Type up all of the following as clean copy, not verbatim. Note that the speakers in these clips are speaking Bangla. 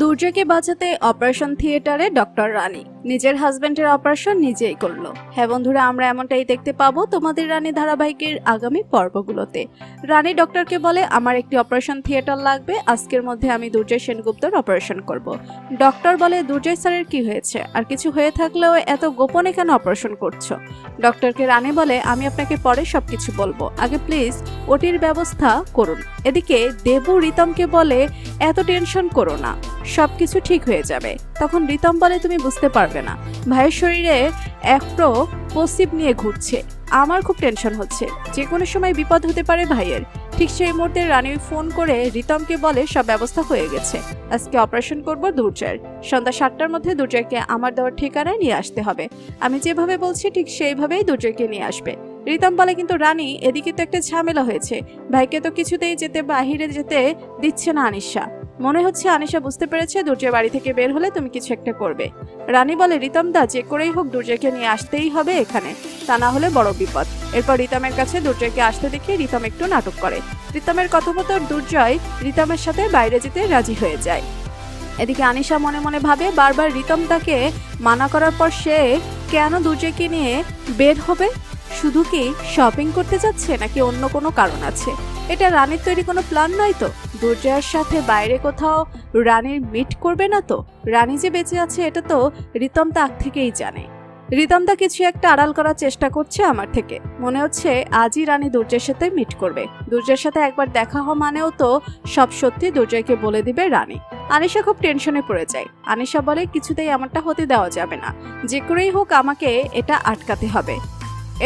দুর্জয়কে বাঁচাতে অপারেশন থিয়েটারে ডক্টর রানী নিজের হাজবেন্ডের অপারেশন নিজেই করলো। হ্যাঁ বন্ধুরা, আমরা এমনটাই দেখতে পাবো তোমাদের রানী ধারাবাহিকের আগামী পর্বগুলোতে। রানী ডক্টরকে বলে, আমার একটি অপারেশন থিয়েটার লাগবে, আজকের মধ্যে আমি দুর্জয় সেনগুপ্তর অপারেশন করব। ডক্টর বলে, দুর্জয় স্যারের কি হয়েছে? আর কিছু হয়ে থাকলেও এত গোপনে কেন অপারেশন করছো? ডক্টরকে রানী বলে, আমি আপনাকে পরে সবকিছু বলবো, আগে প্লিজ ওটির ব্যবস্থা করুন। এদিকে দেবু রিতমকে বলে, এত টেনশন করো না, সবকিছু ঠিক হয়ে যাবে। তখন রিতম বলে, তুমি বুঝতে পারবে না, ভাইয়ের শরীরে একটো পসিভ নিয়ে ঘুরছে, আমার খুব টেনশন হচ্ছে, যে কোনো সময় বিপদ হতে পারে ভাইয়ের। ঠিক সেই মুহূর্তে রানী ফোন করে রিতমকে বলে, সব ব্যবস্থা হয়ে গেছে, আজকে অপারেশন করব দুর্জয়ের। সন্ধ্যা 7টার মধ্যে দুর্জয়কে আমার দেওয়ার ঠিকানায় নিয়ে আসতে হবে, আমি যেভাবে বলছি ঠিক সেইভাবেই দুর্জয়কে নিয়ে আসবে। রিতম বলে, কিন্তু রানী, এদিকে তো একটা ঝামেলা হয়েছে, ভাইকে তো কিছুতেই বাহিরে যেতে দিচ্ছে না আনিশা। মনে হচ্ছে আনিশা বুঝতে পেরেছে দুর্জয় বাড়ি থেকে বের হলে তুমি কিছু একটা করবে। রানী বলে, রিতম দা, যে করেই হোক দুর্জয়কে নিয়ে আসতেই হবে এখানে, তা না হলে বড় বিপদ। এরপর রিতমের কাছে দুর্জয়কে আসতে দেখে রিতম একটু নাটক করে। রিতমের কথোপকথন দুর্জয় রিতমের সাথে বাইরে যেতে রাজি হয়ে যায়। এদিকে আনিশা মনে মনে ভাবে, বারবার রিতম তাকে মানা করার পর সে কেন দুর্জয়কে নিয়ে বের হবে? শুধু কি শপিং করতে যাচ্ছে নাকি অন্য কোনো কারণ আছে? এটা রানীর তৈরি কোনো প্ল্যান নয় তো? দুর্জয়ের সাথে বাইরে কোথাও রানীর মিট করবে না তো? রানী যে বেঁচে আছে এটা তো রিতম তা আগ থেকেই জানে। রিতম দা কিছু একটা আড়াল করার চেষ্টা করছে আমার থেকে। মনে হচ্ছে আজই রানী দুর্জয়ের সাথে মিট করবে। দুর্জয়ের সাথে একবার দেখা হওয়া মানেও তো সব সত্যি দুর্জয়কে বলে দিবে রানী। আনিশা খুব টেনশনে পড়ে যায়। আনিশা বলে, কিছুতেই আমারটা হতে দেওয়া যাবে না, যে করেই হোক আমাকে এটা আটকাতে হবে।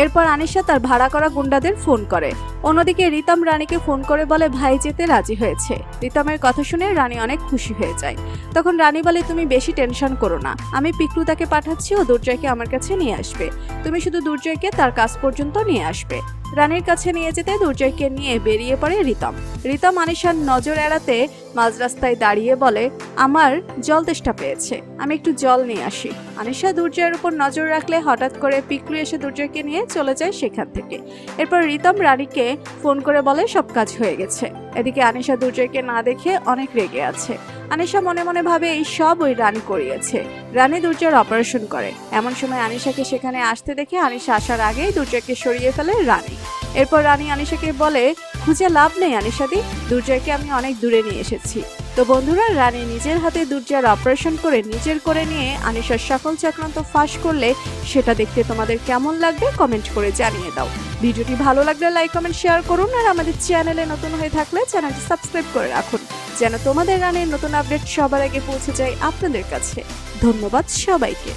এরপর আনিশা তার ভাড়া করা গুন্ডাদের ফোন করে। অন্যদিকে রিতম রানীকে ফোন করে বলে, ভাই যেতে রাজি হয়েছে। রিতমের কথা শুনে রানী অনেক খুশি হয়ে যায়। তখন রানী বলে, তুমি বেশি টেনশন করো না, আমি পিকলুদাকে পাঠাচ্ছি, ও দুর্জয়কে আমার কাছে নিয়ে আসবে, তুমি শুধু দুর্জয়কে তার কাজ পর্যন্ত নিয়ে আসবে। রানীর কাছে নিয়ে যেতে দুর্জয়কে নিয়ে বেরিয়ে পড়ে রিতম। রিতম আনিশার নজর এড়াতে মাঝ রাস্তায় দাঁড়িয়ে বলে, আমার জল তেষ্টা পেয়েছে, আমি একটু জল নিয়ে আসি। আনিশা দুর্জয়ের উপর নজর রাখলে হঠাৎ করে পিকলু এসে দুর্জয়কে নিয়ে চলে যায় সেখান থেকে। এরপর রিতম রানীকে ফোন করে বলে, সব কাজ হয়ে গেছে। এদিকে আনিশা দুর্জয়কে না দেখে অনেক রেগে আছে। আনিশা মনে মনে ভাবে, এই সব ওই রানী করিয়েছে। রানী দুর্জয়ের অপারেশন করে। এমন সময় আনিশাকে সেখানে আসতে দেখে আনিশা আসার আগেই দুর্জয়কে সরিয়ে ফেলে রানী। এরপর রানী আনিশাকে বলে, খুঁজে লাভ নেই আনিশাদি, দুর্জয়কে আমি অনেক দূরে নিয়ে এসেছি। তো বন্ধুরা, রানী নিজের হাতে দুর্জয়ের অপারেশন করে নিজের করে নিয়ে আনিশার সকল চক্রান্ত ফাঁস করলে সেটা দেখতে তোমাদের কেমন লাগবে কমেন্ট করে জানিয়ে দাও। ভিডিওটি ভালো লাগলে লাইক কমেন্ট শেয়ার করুন, আর আমাদের চ্যানেলে নতুন হয়ে থাকলে চ্যানেলটি সাবস্ক্রাইব করে রাখুন, যেন তোমাদের রানীর নতুন আপডেট সবার আগে পৌঁছে যায় আপনাদের কাছে। ধন্যবাদ সবাইকে।